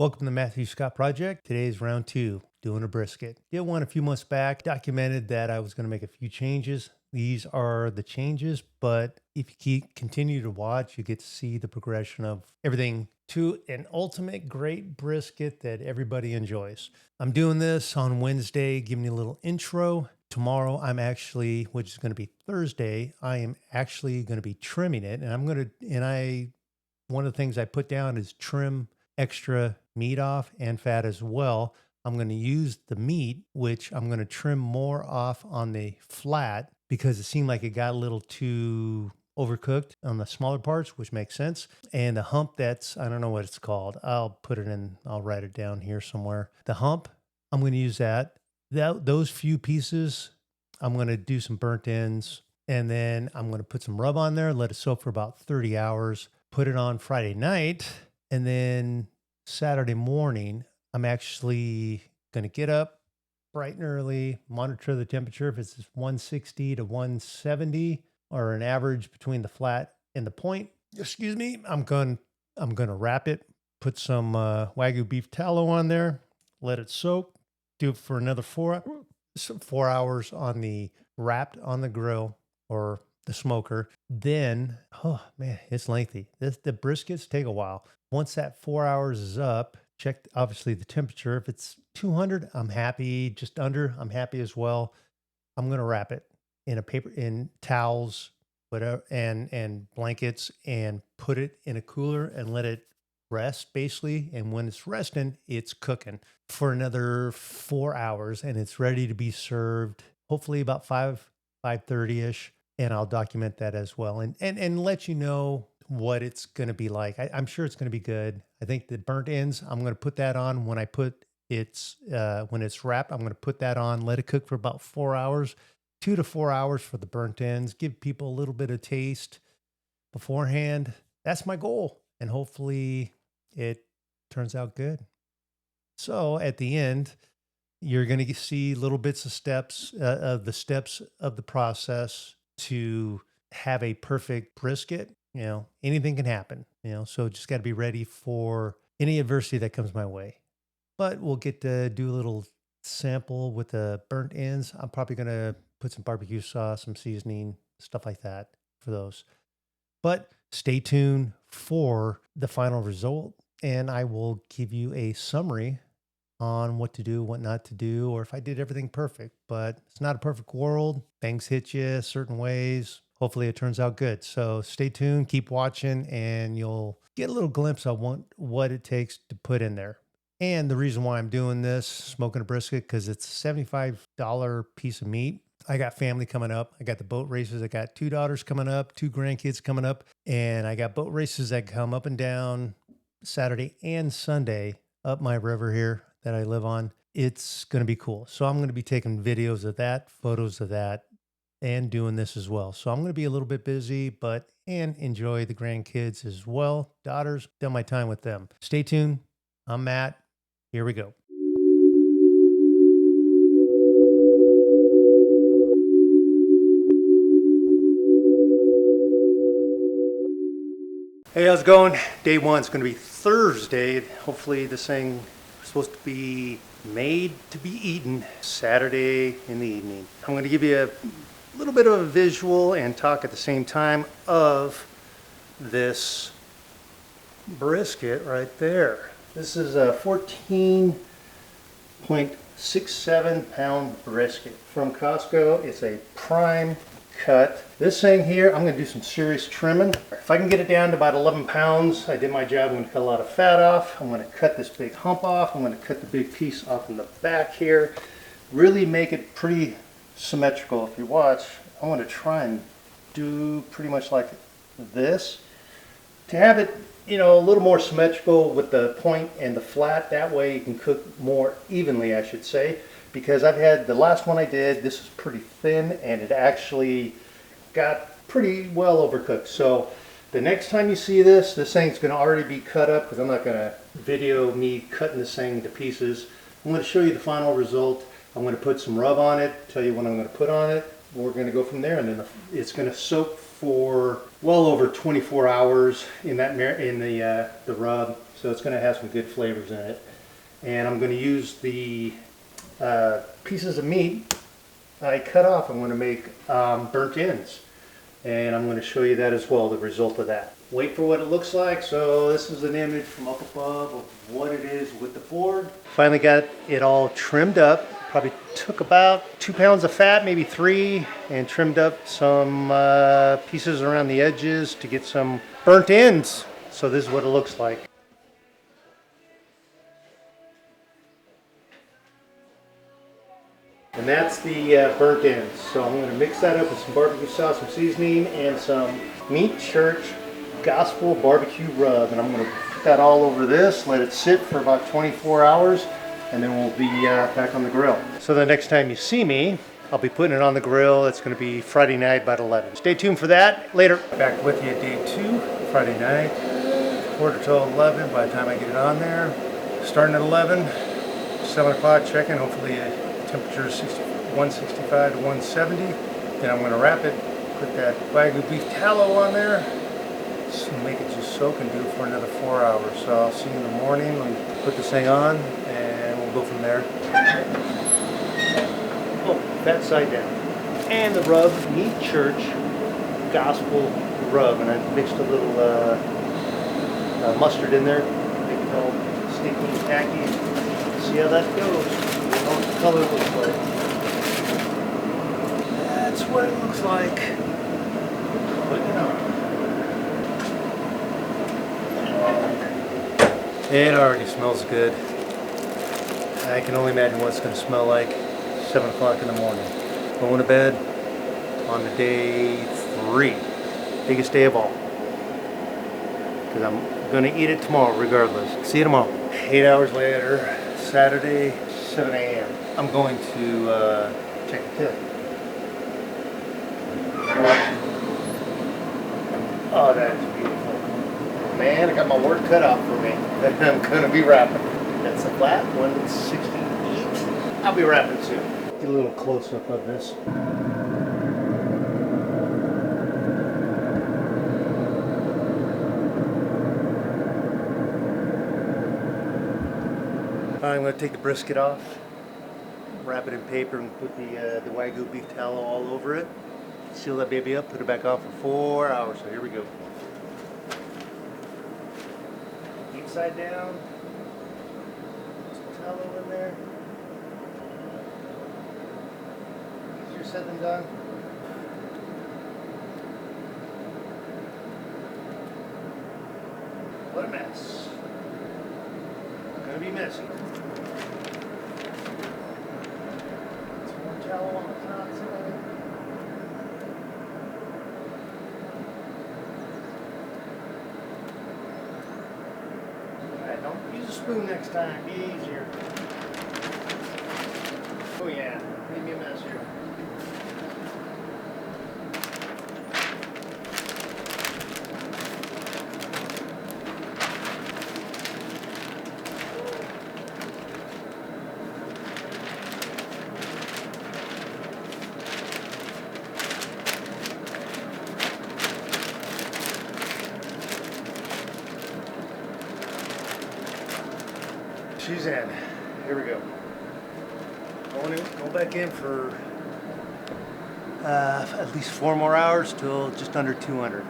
Welcome to the Matthew Scott Project. Today's round 2, doing a brisket. Did one a few months back, documented that I was going to make a few changes. These are the changes, but if you continue to watch, you get to see the progression of everything to an ultimate great brisket that everybody enjoys. I'm doing this on Wednesday, giving you a little intro. Tomorrow, which is going to be Thursday, I am actually going to be trimming it, one of the things I put down is trim extra meat off and fat as well. I'm going to use the meat, which I'm going to trim more off on the flat because it seemed like it got a little too overcooked on the smaller parts, which makes sense. And the hump, I don't know what it's called. I'll write it down here somewhere. The hump, I'm going to use that. Those few pieces, I'm going to do some burnt ends, and then I'm going to put some rub on there, let it soak for about 30 hours, put it on Friday night, and then Saturday morning, I'm actually going to get up bright and early, monitor the temperature. If it's 160 to 170 or an average between the flat and the point, I'm going to wrap it, put some Wagyu beef tallow on there, let it soak, do it for another 4 hours on the wrapped on the grill or the smoker. Then, oh man, it's lengthy. The briskets take a while. Once that 4 hours is up, check obviously the temperature. If it's 200, I'm happy. Just under, I'm happy as well. I'm going to wrap it in towels, whatever, and blankets, and put it in a cooler and let it rest basically. And when it's resting, it's cooking for another 4 hours, and it's ready to be served. Hopefully about 5:30ish, and I'll document that as well, and let you know what it's going to be like. I'm sure it's going to be good. I think the burnt ends, I'm going to put that on when when it's wrapped. I'm going to put that on, let it cook for about 4 hours, 2 to 4 hours for the burnt ends, give people a little bit of taste beforehand. That's my goal, and hopefully it turns out good. So at the end, you're going to see little bits of steps of the process to have a perfect brisket. Anything can happen, so just got to be ready for any adversity that comes my way. But we'll get to do a little sample with the burnt ends. I'm probably going to put some barbecue sauce, some seasoning, stuff like that for those. But stay tuned for the final result, and I will give you a summary on what to do, what not to do, or if I did everything perfect. But it's not a perfect world. Things hit you certain ways. Hopefully it turns out good. So stay tuned, keep watching, and you'll get a little glimpse of what it takes to put in there. And the reason why I'm doing this, smoking a brisket, because it's a $75 piece of meat. I got family coming up. I got the boat races. I got 2 daughters coming up, 2 grandkids coming up, and I got boat races that come up and down Saturday and Sunday up my river here that I live on. It's going to be cool. So I'm going to be taking videos of that, photos of that, and doing this as well. So I'm going to be a little bit busy, and enjoy the grandkids as well. Daughters, done my time with them. Stay tuned. I'm Matt. Here we go. Hey, how's it going? Day 1 is going to be Thursday. Hopefully this thing is supposed to be made to be eaten Saturday in the evening. I'm going to give you a little bit of a visual and talk at the same time of this brisket right there. This is a 14.67 pound brisket from Costco. It's a prime cut. This thing here, I'm going to do some serious trimming. If I can get it down to about 11 pounds, I did my job. I'm going to cut a lot of fat off. I'm going to cut this big hump off. I'm going to cut the big piece off in the back here. Really make it pretty symmetrical. If you watch, I want to try and do pretty much like this to have it, a little more symmetrical with the point and the flat. That way you can cook more evenly, I should say, because I've had the last one I did, this is pretty thin, and it actually got pretty well overcooked. So the next time you see this thing's going to already be cut up, because I'm not going to video me cutting this thing to pieces. I'm going to show you the final result. I'm going to put some rub on it, tell you what I'm going to put on it. We're going to go from there, and then it's going to soak for well over 24 hours in the rub. so it's going to have some good flavors in it. And I'm going to use the pieces of meat I cut off. I'm going to make burnt ends, and I'm going to show you that as well, the result of that. Wait for what it looks like. So this is an image from up above of what it is with the board. Finally got it all trimmed up. Probably took about 2 pounds of fat, maybe 3, and trimmed up some pieces around the edges to get some burnt ends. So this is what it looks like. And that's the burnt ends. So I'm going to mix that up with some barbecue sauce, some seasoning, and some Meat Church Gospel barbecue rub. And I'm going to put that all over this, let it sit for about 24 hours, and then we'll be back on the grill. So the next time you see me, I'll be putting it on the grill. It's going to be Friday night about 11. Stay tuned for that. Later. Back with you at day 2, Friday night, quarter till 11 by the time I get it on there. Starting at 11, 7 o'clock, checking. Hopefully temperature is 165 to 170. Then I'm going to wrap it, put that Wagyu beef tallow on there, make it just soak and do it for another 4 hours. So I'll see you in the morning when we put this thing on, and we'll go from there. Oh, fat side down. And the rub, Meat Church Gospel rub, and I mixed a little mustard in there, make it all sticky and tacky. See how that goes. What the color looks like. That's what it looks like. Putting it on. It already smells good. I can only imagine what it's going to smell like 7 o'clock in the morning. Going to bed on the day 3. Biggest day of all. Because I'm going to eat it tomorrow regardless. See you tomorrow. 8 hours later, Saturday, 7 a.m. I'm going to check the tip. Oh, that is beautiful. Man, I got my work cut out for me. I'm going to be wrapping. That's a flat 168. I'll be wrapping soon. Get a little close up of this. I'm going to take the brisket off, wrap it in paper, and put the Wagyu beef tallow all over it. Seal that baby up, put it back on for 4 hours. So here we go. Each side down. Some tallow in there. Easier said than done. What a mess. Gonna be messy. Some more tallow on the top side. Alright, don't use a spoon next time. Be easier. Oh yeah, made me a mess here. She's in. Here we go. Go back in for at least 4 more hours till just under 200.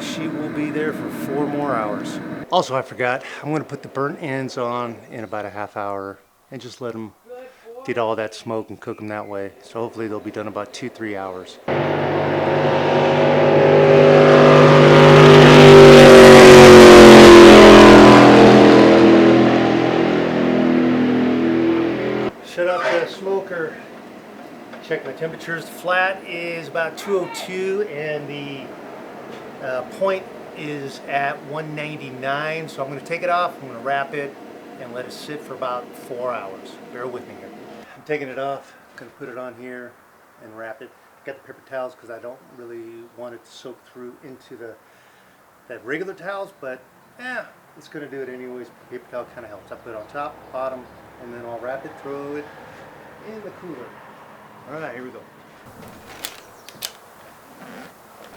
She will be there for 4 more hours. Also, I forgot, I'm going to put the burnt ends on in about a half hour and just let them get all that smoke and cook them that way. So hopefully they'll be done about 2-3 hours. Shut up the smoker. Check my temperatures. The flat is about 202 and the point is at 199. So I'm going to take it off. I'm going to wrap it and let it sit for about 4 hours. Bear with me here. I'm taking it off. I'm going to put it on here and wrap it. I've got the paper towels because I don't really want it to soak through into that regular towels, but it's going to do it anyways. Paper towel kind of helps. I put it on top, bottom, and then I'll wrap it, throw it in the cooler. All right, here we go.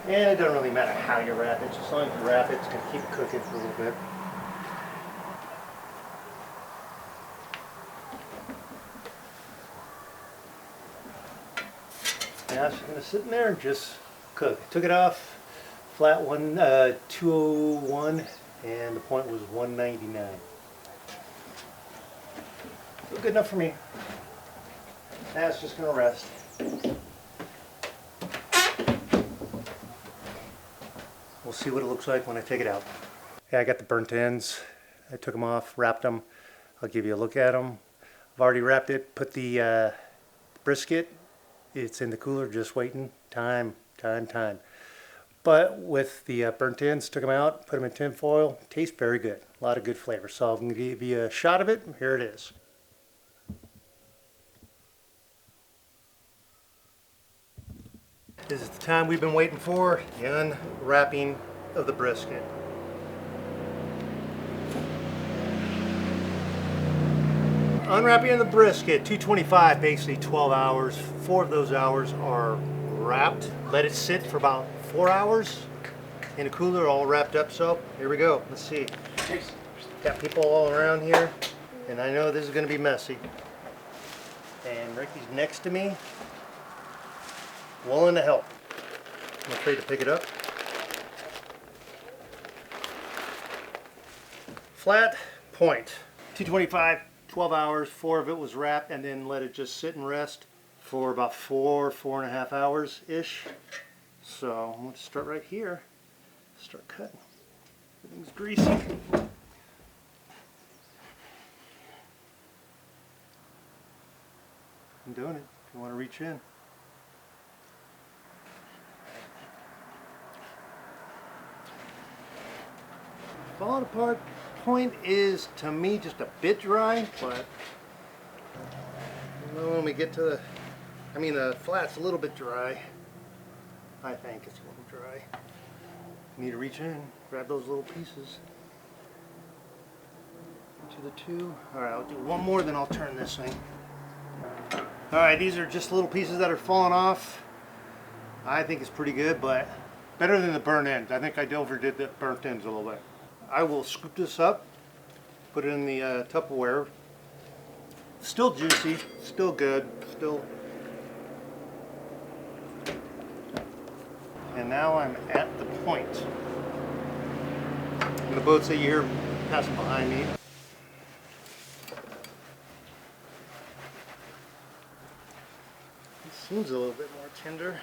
And it doesn't really matter how you wrap it, just as long as you wrap it, it's going to keep it cooking for a little bit. Now it's going to sit in there and just cook. Took it off, flat 201, and the point was 199. So good enough for me. Now it's just going to rest. We'll see what it looks like when I take it out. Yeah, I got the burnt ends. I took them off, wrapped them. I'll give you a look at them. I've already wrapped it, put the brisket. It's in the cooler, just waiting. Time. But with the burnt ends, took them out, put them in tin foil. Tastes very good. A lot of good flavor. So I'm going to give you a shot of it. Here it is. This is the time we've been waiting for, the unwrapping of the brisket. Unwrapping of the brisket, 225, basically 12 hours. 4 of those hours are wrapped. Let it sit for about 4 hours in a cooler, all wrapped up. So here we go. Let's see. Got people all around here, and I know this is going to be messy. And Ricky's next to me, willing to help. I'm afraid to pick it up. Flat point, 225, 12 hours, 4 of it was wrapped, and then let it just sit and rest for about 4.5 hours-ish. So I'm going to start right here, start cutting. Everything's greasy. I'm doing it, if you want to reach in. Falling apart point is, to me, just a bit dry, but when we get to the, the flat's a little bit dry. I think it's a little dry. You need to reach in, grab those little pieces. To the 2. Alright, I'll do one more, then I'll turn this thing. Alright, these are just little pieces that are falling off. I think it's pretty good, but better than the burnt ends. I think I overdid the burnt ends a little bit. I will scoop this up, put it in the Tupperware. Still juicy, still good, still. And now I'm at the point. And the boats that you hear passing behind me. It seems a little bit more tender.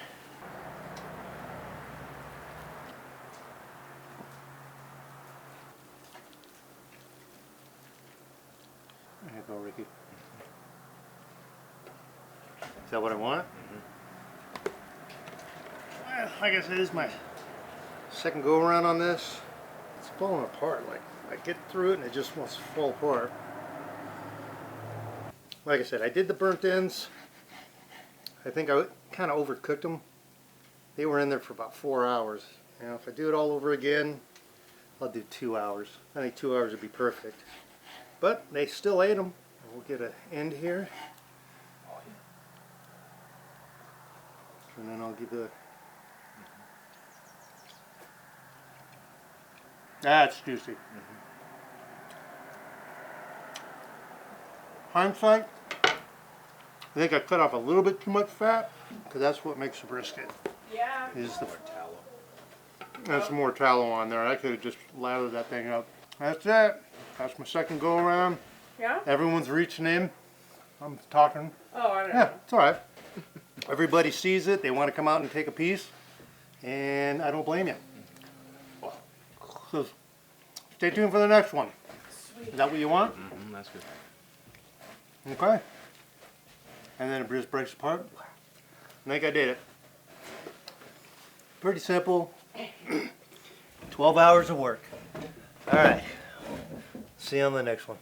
There you go, Ricky. Is that what I want? Well, like I said, this is my second go around on this. It's falling apart. Like, I get through it and it just wants to fall apart. Like I said, I did the burnt ends. I think I kind of overcooked them. They were in there for about 4 hours. Now, if I do it all over again, I'll do 2 hours. I think 2 hours would be perfect. But they still ate them. We'll get an end here. And then I'll give the... That's juicy. Hindsight, I think I cut off a little bit too much fat, because that's what makes the brisket. Yeah. Is the tallow. That's more tallow on there. I could have just lathered that thing up. That's it. That's my second go around. Yeah? Everyone's reaching in. I'm talking. Oh, I don't know. Yeah, it's alright. Everybody sees it. They want to come out and take a piece. And I don't blame you. So stay tuned for the next one. Sweet. Is that what you want? Mm-hmm, that's good. Okay. And then it just breaks apart. I think I did it. Pretty simple. 12 hours of work. Alright. See you on the next one.